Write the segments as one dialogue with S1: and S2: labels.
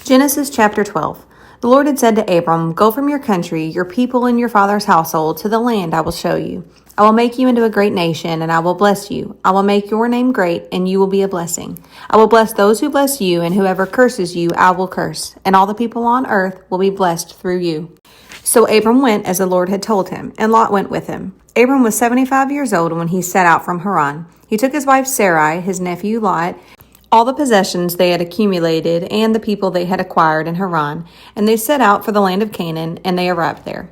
S1: Genesis chapter 12. The Lord had said to Abram, "Go from your country, your people, and your father's household to the land I will show you. I will make you into a great nation, and I will bless you. I will make your name great, and you will be a blessing. I will bless those who bless you, and whoever curses you, I will curse. And all the people on earth will be blessed through you." So Abram went as the Lord had told him, and Lot went with him. Abram was 75 years old when he set out from Haran. He took his wife Sarai, his nephew Lot, all the possessions they had accumulated, and the people they had acquired in Haran, and they set out for the land of Canaan, and they arrived there.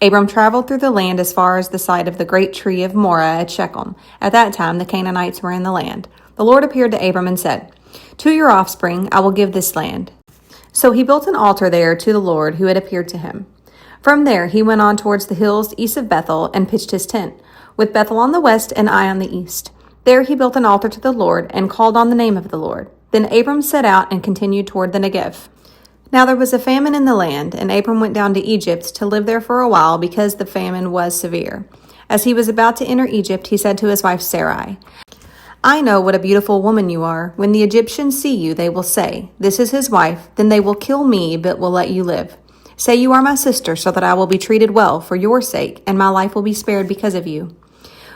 S1: Abram traveled through the land as far as the site of the great tree of Moreh at Shechem. At that time the Canaanites were in the land. The Lord appeared to Abram and said, "To your offspring I will give this land." So he built an altar there to the Lord who had appeared to him. From there he went on towards the hills east of Bethel and pitched his tent, with Bethel on the west and Ai on the east. There he built an altar to the Lord and called on the name of the Lord. Then Abram set out and continued toward the Negev. Now there was a famine in the land, and Abram went down to Egypt to live there for a while because the famine was severe. As he was about to enter Egypt, he said to his wife Sarai, "I know what a beautiful woman you are. When the Egyptians see you, they will say, 'This is his wife.' Then they will kill me, but will let you live. Say you are my sister, so that I will be treated well for your sake, and my life will be spared because of you."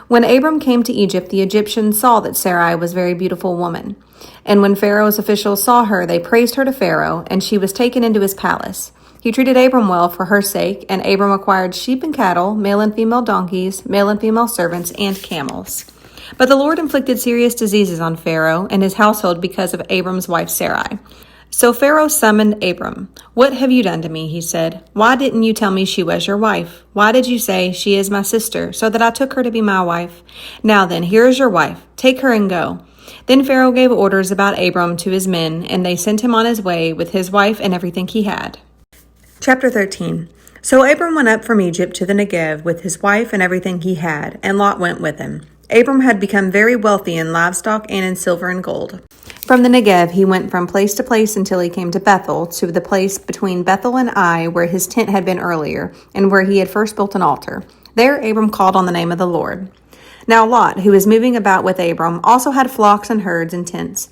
S1: When Abram came to Egypt, the Egyptians saw that Sarai was a very beautiful woman. And when Pharaoh's officials saw her, they praised her to Pharaoh, and she was taken into his palace. He treated Abram well for her sake, and Abram acquired sheep and cattle, male and female donkeys, male and female servants, and camels. But the Lord inflicted serious diseases on Pharaoh and his household because of Abram's wife Sarai. So Pharaoh summoned Abram. "What have you done to me?" he said. "Why didn't you tell me she was your wife? Why did you say, 'She is my sister,' so that I took her to be my wife? Now then, here is your wife. Take her and go." Then Pharaoh gave orders about Abram to his men, and they sent him on his way with his wife and everything he had. Chapter 13. So Abram went up from Egypt to the Negev with his wife and everything he had, and Lot went with him. Abram had become very wealthy in livestock and in silver and gold. From the Negev he went from place to place until he came to Bethel, to the place between Bethel and Ai, where his tent had been earlier, and where he had first built an altar. There Abram called on the name of the Lord. Now Lot, who was moving about with Abram, also had flocks and herds and tents.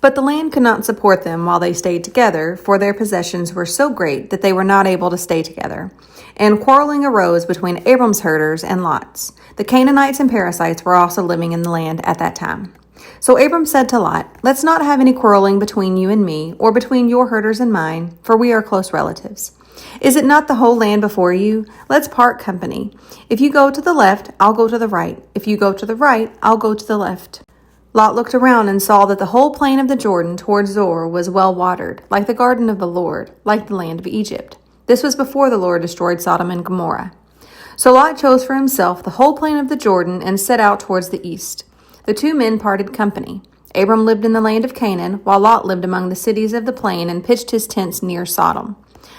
S1: But the land could not support them while they stayed together, for their possessions were so great that they were not able to stay together. And quarreling arose between Abram's herders and Lot's. The Canaanites and Perizzites were also living in the land at that time. So Abram said to Lot, "Let's not have any quarreling between you and me, or between your herders and mine, for we are close relatives. Is it not the whole land before you? Let's part company. If you go to the left, I'll go to the right. If you go to the right, I'll go to the left." Lot looked around and saw that the whole plain of the Jordan toward Zoar was well watered, like the garden of the Lord, like the land of Egypt. This was before the Lord destroyed Sodom and Gomorrah. So Lot chose for himself the whole plain of the Jordan and set out towards the east. The two men parted company. Abram lived in the land of Canaan, while Lot lived among the cities of the plain and pitched his tents near Sodom.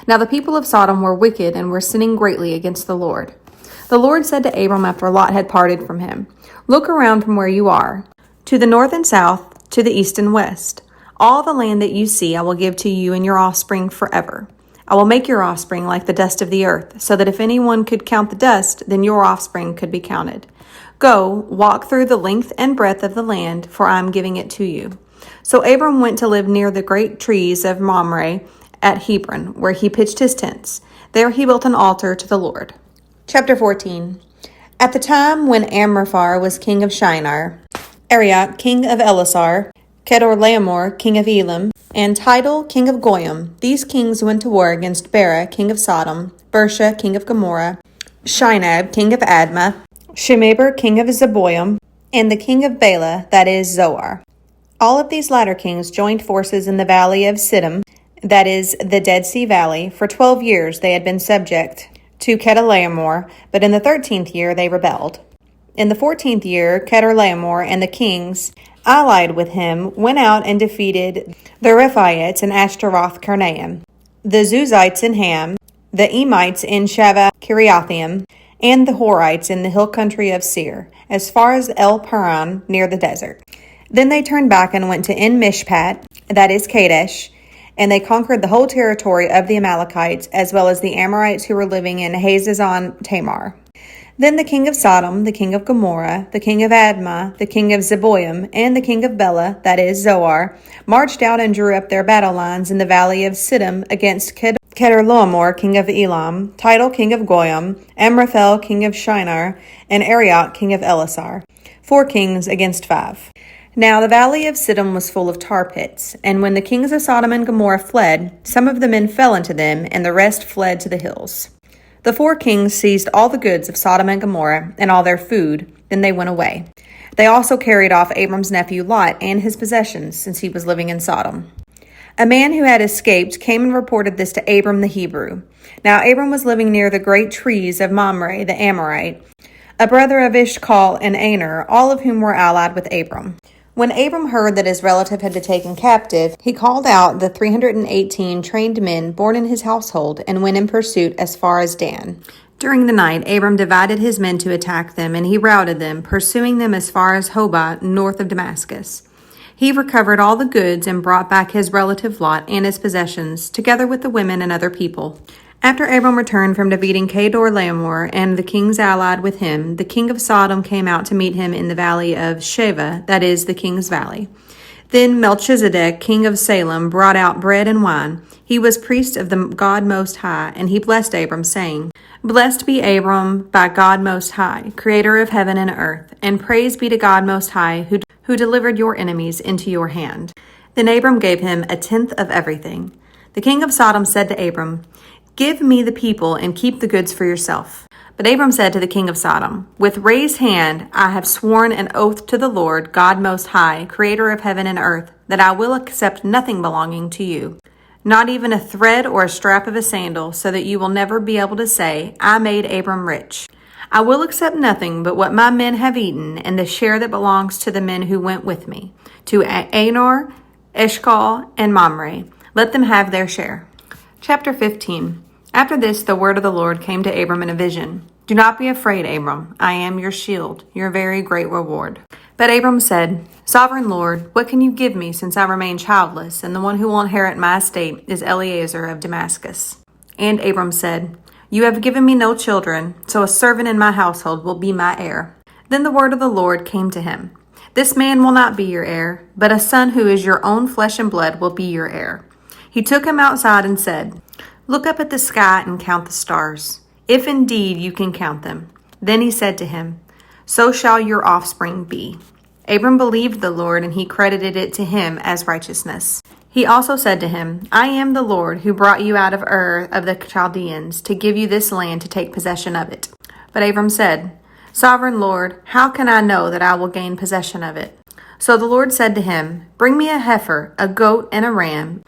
S1: Now the people of Sodom were wicked and were sinning greatly against the Lord. The Lord said to Abram after Lot had parted from him, "Look around from where you are, to the north and south, to the east and west. All the land that you see I will give to you and your offspring forever. I will make your offspring like the dust of the earth, so that if anyone could count the dust, then your offspring could be counted. Go, walk through the length and breadth of the land, for I am giving it to you." So Abram went to live near the great trees of Mamre at Hebron, where he pitched his tents. There he built an altar to the Lord. Chapter 14. At the time when Amraphel was king of Shinar, Arioch king of Elasar, Kedorlaomer king of Elam, and Tidal king of Goyim, these kings went to war against Bera king of Sodom, Bersha king of Gomorrah, Shinab king of Admah, Shemeber king of Zeboim, and the king of Bela, that is Zoar. All of these latter kings joined forces in the valley of Siddim, that is the Dead Sea Valley. For 12 years they had been subject to Kedorlaomer, but in the 13th year they rebelled. In the 14th year, Kedorlaomer and the kings allied with him went out and defeated the Rephaites in Ashtaroth Karnaim, the Zuzites in Ham, the Emites in Shaveh Kiriathaim, and the Horites in the hill country of Seir, as far as El Paran near the desert. Then they turned back and went to En Mishpat, that is Kadesh, and they conquered the whole territory of the Amalekites, as well as the Amorites who were living in Hazazon Tamar. Then the king of Sodom, the king of Gomorrah, the king of Admah, the king of Zeboim, and the king of Bela, that is, Zoar, marched out and drew up their battle lines in the valley of Siddim against Kedorlaomer, king of Elam, Tidal, king of Goyim, Amraphel, king of Shinar, and Arioch, king of Elasar. 4 kings against 5. Now the valley of Siddim was full of tar pits, and when the kings of Sodom and Gomorrah fled, some of the men fell into them, and the rest fled to the hills. The 4 kings seized all the goods of Sodom and Gomorrah and all their food. Then they went away. They also carried off Abram's nephew Lot and his possessions, since he was living in Sodom. A man who had escaped came and reported this to Abram the Hebrew. Now Abram was living near the great trees of Mamre the Amorite, a brother of Eshcol and Aner, all of whom were allied with Abram. When Abram heard that his relative had been taken captive, he called out the 318 trained men born in his household and went in pursuit as far as Dan. During the night, Abram divided his men to attack them, and he routed them, pursuing them as far as Hobah, north of Damascus. He recovered all the goods and brought back his relative Lot and his possessions, together with the women and other people. After Abram returned from defeating Kedorlaomer and the kings allied with him, the king of Sodom came out to meet him in the valley of Sheva, that is, the king's valley. Then Melchizedek, king of Salem, brought out bread and wine. He was priest of the God Most High, and he blessed Abram, saying, Blessed be Abram by God Most High, creator of heaven and earth, and praise be to God Most High, who delivered your enemies into your hand. Then Abram gave him 1/10 of everything. The king of Sodom said to Abram, Give me the people and keep the goods for yourself. But Abram said to the king of Sodom, With raised hand I have sworn an oath to the Lord, God Most High, creator of heaven and earth, that I will accept nothing belonging to you, not even a thread or a strap of a sandal, so that you will never be able to say, I made Abram rich. I will accept nothing but what my men have eaten, and the share that belongs to the men who went with me, to Aner, Eshcol, and Mamre. Let them have their share. Chapter 15. After this, the word of the Lord came to Abram in a vision. Do not be afraid, Abram. I am your shield, your very great reward. But Abram said, Sovereign Lord, what can you give me since I remain childless, and the one who will inherit my estate is Eliezer of Damascus? And Abram said, You have given me no children, so a servant in my household will be my heir. Then the word of the Lord came to him. This man will not be your heir, but a son who is your own flesh and blood will be your heir. He took him outside and said, Look up at the sky and count the stars, if indeed you can count them. Then he said to him, So shall your offspring be. Abram believed the Lord, and he credited it to him as righteousness. He also said to him, I am the Lord who brought you out of Ur of the Chaldeans to give you this land to take possession of it. But Abram said, Sovereign Lord, how can I know that I will gain possession of it? So the Lord said to him, Bring me a heifer, a goat, and a ram,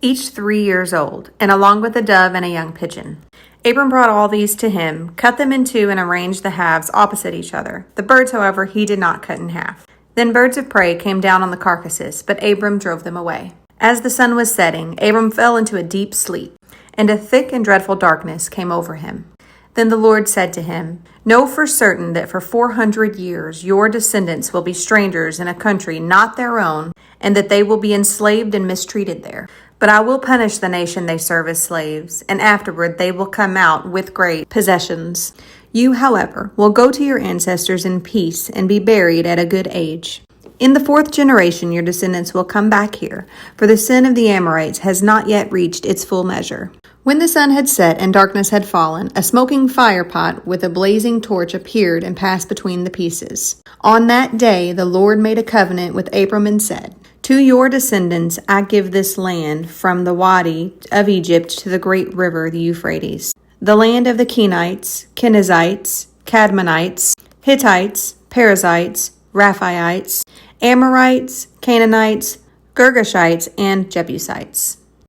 S1: each 3 years old, and along with a dove and a young pigeon. Abram brought all these to him, cut them in two, and arranged the halves opposite each other. The birds, however, he did not cut in half. Then birds of prey came down on the carcasses, but Abram drove them away. As the sun was setting, Abram fell into a deep sleep, and a thick and dreadful darkness came over him. Then the Lord said to him, Know for certain that for 400 years your descendants will be strangers in a country not their own, and that they will be enslaved and mistreated there. But I will punish the nation they serve as slaves, and afterward they will come out with great possessions. You, however, will go to your ancestors in peace and be buried at a good age. In the 4th generation your descendants will come back here, for the sin of the Amorites has not yet reached its full measure. When the sun had set and darkness had fallen, a smoking firepot with a blazing torch appeared and passed between the pieces. On that day the Lord made a covenant with Abram and said, To your descendants I give this land, from the Wadi of Egypt to the great river, the Euphrates, the land of the Kenites, Kenizzites, Cadmonites, Hittites, Perizzites, Rephaites, Amorites, Canaanites, Girgashites, and Jebusites.